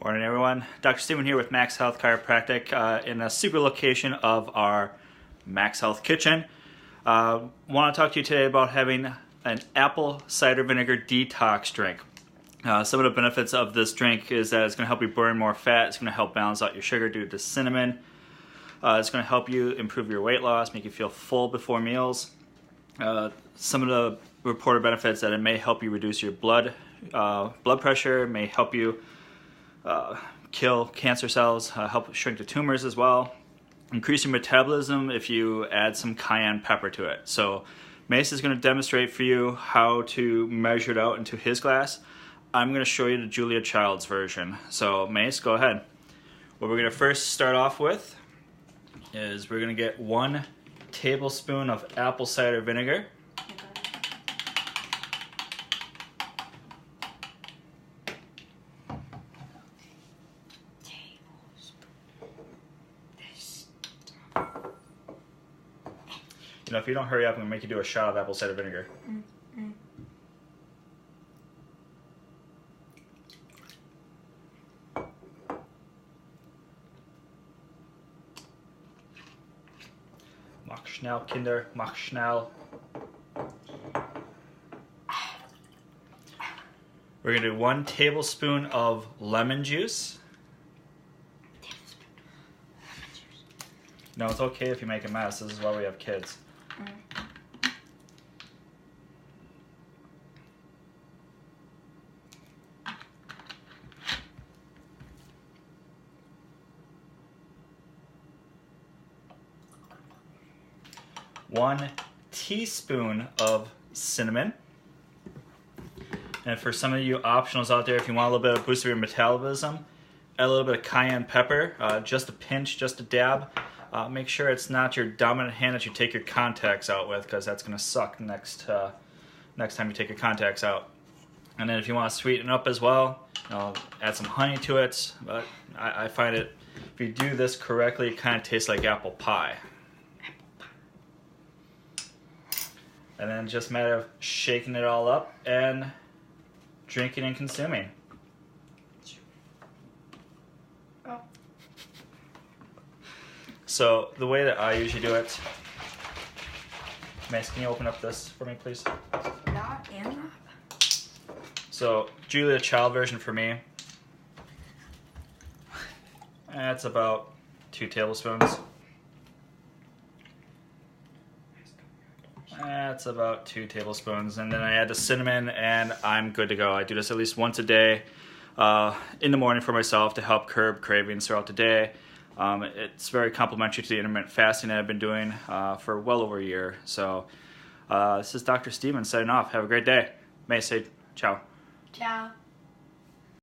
Morning everyone, Dr. Steven here with Max Health Chiropractic in a super location of our Max Health kitchen. Want to talk to you today about having an apple cider vinegar detox drink. Some of the benefits of this drink is that it's going to help you burn more fat, it's going to help balance out your sugar due to cinnamon, it's going to help you improve your weight loss, make you feel full before meals. Some of the reported benefits that it may help you reduce your blood pressure, may help you kill cancer cells, help shrink the tumors as well, increase your metabolism if you add some cayenne pepper to it. So Mace is going to demonstrate for you how to measure it out into his glass. I'm going to show you the Julia Child's version. So Mace, go ahead. What we're going to first start off with is we're going to get 1 tablespoon of apple cider vinegar. You know, if you don't hurry up, I'm going to make you do a shot of apple cider vinegar. Mach schnell, Kinder, mach schnell. We're going to do 1 tablespoon of lemon juice. No, it's okay if you make a mess. This is why we have kids. One teaspoon of cinnamon. And for some of you optionals out there, if you want a little bit of boost of your metabolism, add a little bit of cayenne pepper, just a pinch, just a dab. Make sure it's not your dominant hand that you take your contacts out with, because that's going to suck next time you take your contacts out. And then if you want to sweeten it up as well, add some honey to it. But I find it, if you do this correctly, it kind of tastes like apple pie. And then just a matter of shaking it all up and drinking and consuming. Oh. So the way that I usually do it, Max, can you open up this for me, please? Not in. So Julia Child version for me, that's about 2 tablespoons. That's about 2 tablespoons, and then I add the cinnamon and I'm good to go. I do this at least once a day in the morning for myself to help curb cravings throughout the day. It's very complementary to the intermittent fasting that I've been doing for well over a year. So this is Dr. Steven signing off. Have a great day. May say ciao. Ciao.